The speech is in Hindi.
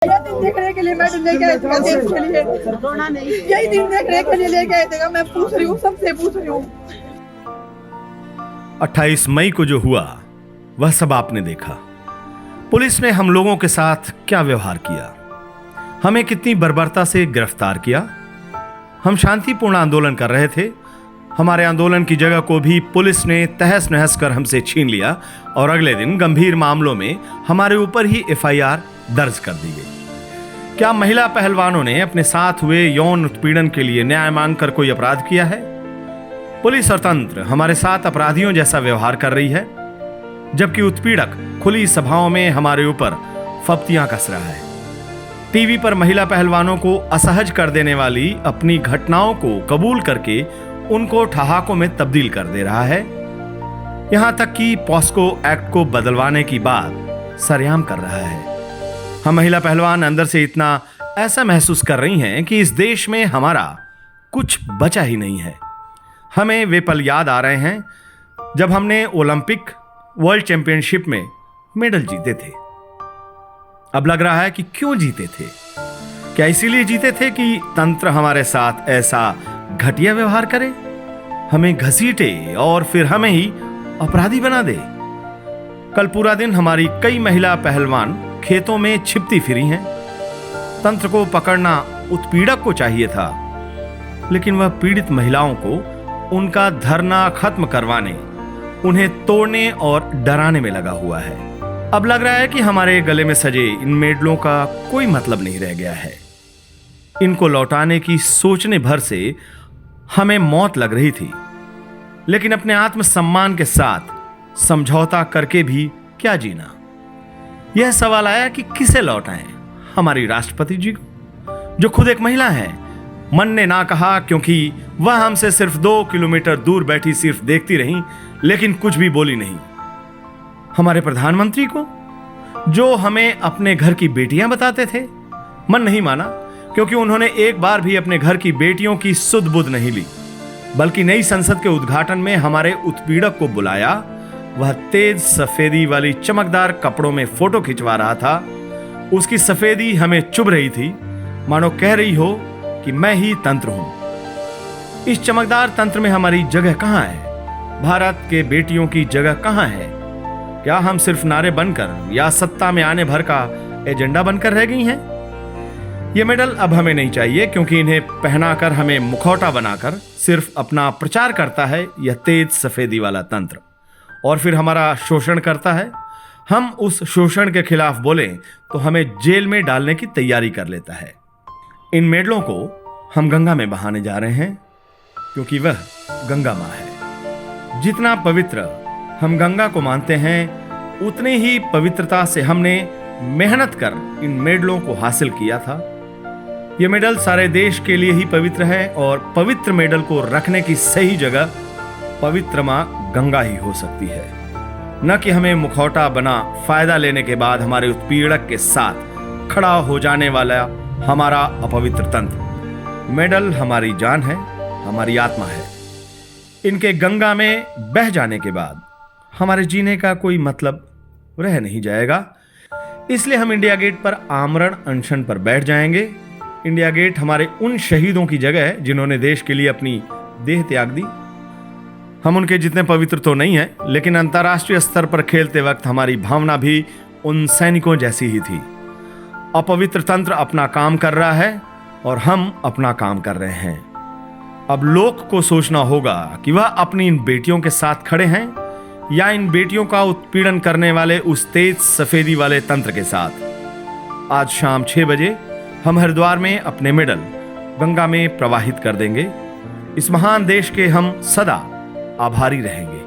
यही दिन देखने के लिए मैडम लेके आए थे, देश के लिए यही दिन देखने के लिए लेके आए थे। मैं पूछ रही हूँ, सबसे पूछ रही हूँ। 28 मई को जो हुआ वह सब आपने देखा। पुलिस ने हम लोगों के साथ क्या व्यवहार किया, हमें कितनी बर्बरता से गिरफ्तार किया। हम शांतिपूर्ण आंदोलन कर रहे थे, हमारे आंदोलन की जगह को भी पुलिस ने तहस नहस कर हमसे छीन लिया और अगले दिन गंभीर मामलों में हमारे ऊपर ही FIR दर्ज कर दी गई। क्या महिला पहलवानों ने अपने साथ हुए यौन उत्पीड़न के लिए न्याय मांगकर कोई अपराध किया है? पुलिस और तंत्र हमारे साथ अपराधियों जैसा व्यवहार कर रही है, जबकि उत्पीड़क खुली सभाओं में हमारे ऊपर फप्तियां कस रहा है। टीवी पर महिला पहलवानों को असहज कर देने वाली अपनी घटनाओं को कबूल करके उनको ठहाकों में तब्दील कर दे रहा है। यहां तक कि पॉस्को एक्ट को बदलवाने की बात सरेआम कर रहा है। हम महिला पहलवान अंदर से इतना ऐसा महसूस कर रही हैं कि इस देश में हमारा कुछ बचा ही नहीं है। हमें वे पल याद आ रहे हैं जब हमने ओलंपिक वर्ल्ड चैंपियनशिप में मेडल जीते थे। अब लग रहा है कि क्यों जीते थे? क्या इसीलिए जीते थे कि तंत्र हमारे साथ ऐसा घटिया व्यवहार करे, हमें घसीटे और फिर हमें ही अपराधी बना दे? कल पूरा दिन हमारी कई महिला पहलवान खेतों में छिपती फिरी हैं। तंत्र को पकड़ना उत्पीड़क को चाहिए था, लेकिन वह पीड़ित महिलाओं को उनका धरना खत्म करवाने, उन्हें तोड़ने और डराने में लगा हुआ है। अब लग रहा है कि हमारे गले में सजे इन मेडलों का कोई मतलब नहीं रह गया है। इनको लौटाने की सोचने भर से हमें मौत लग रही थी, लेकिन अपने आत्मसम्मान के साथ समझौता करके भी क्या जीना? यह सवाल आया कि किसे लौटाएं? हमारी राष्ट्रपति जी को, जो खुद एक महिला है। मन ने ना कहा, क्योंकि वह हमसे सिर्फ 2 किलोमीटर दूर बैठी सिर्फ देखती रही, लेकिन कुछ भी बोली नहीं। हमारे प्रधानमंत्री को, जो हमें अपने घर की बेटियां बताते थे, मन नहीं माना, क्योंकि उन्होंने एक बार भी अपने घर की बेटियों की सुध बुध नहीं ली, बल्कि नई संसद के उद्घाटन में हमारे उत्पीड़क को बुलाया। वह तेज सफेदी वाली चमकदार कपड़ों में फोटो खिंचवा रहा था। उसकी सफेदी हमें चुभ रही थी, मानो कह रही हो कि मैं ही तंत्र हूं। इस चमकदार तंत्र में हमारी जगह कहां है? भारत के बेटियों की जगह कहां है? क्या हम सिर्फ नारे बनकर या सत्ता में आने भर का एजेंडा बनकर रह गई हैं? ये मेडल अब हमें नहीं चाहिए, क्योंकि इन्हें पहनाकर हमें मुखौटा बनाकर सिर्फ अपना प्रचार करता है यह तेज सफेदी वाला तंत्र, और फिर हमारा शोषण करता है। हम उस शोषण के खिलाफ बोलें तो हमें जेल में डालने की तैयारी कर लेता है। इन मेडलों को हम गंगा में बहाने जा रहे हैं, क्योंकि वह गंगा मां है। जितना पवित्र हम गंगा को मानते हैं, उतनी ही पवित्रता से हमने मेहनत कर इन मेडलों को हासिल किया था। ये मेडल सारे देश के लिए ही पवित्र है, और पवित्र मेडल को रखने की सही जगह पवित्र मां गंगा ही हो सकती है, न कि हमें मुखौटा बना फायदा लेने के बाद हमारे उत्पीड़क के साथ खड़ा हो जाने वाला हमारा अपवित्र तंत्र। मेडल हमारी जान है, हमारी आत्मा है। इनके गंगा में बह जाने के बाद हमारे जीने का कोई मतलब रह नहीं जाएगा। इसलिए हम इंडिया गेट पर आमरण अनशन पर बैठ जाएंगे। इंडिया गेट हमारे उन शहीदों की जगह है जिन्होंने देश के लिए अपनी देह त्याग दी। हम उनके जितने पवित्र तो नहीं हैं, लेकिन अंतर्राष्ट्रीय स्तर पर खेलते वक्त हमारी भावना भी उन सैनिकों जैसी ही थी। अपवित्र तंत्र अपना काम कर रहा है और हम अपना काम कर रहे हैं। अब लोक को सोचना होगा कि वह अपनी इन बेटियों के साथ खड़े हैं या इन बेटियों का उत्पीड़न करने वाले उस तेज सफेदी वाले तंत्र के साथ। आज शाम 6 बजे हम हरिद्वार में अपने मेडल गंगा में प्रवाहित कर देंगे। इस महान देश के हम सदा आभारी रहेंगे।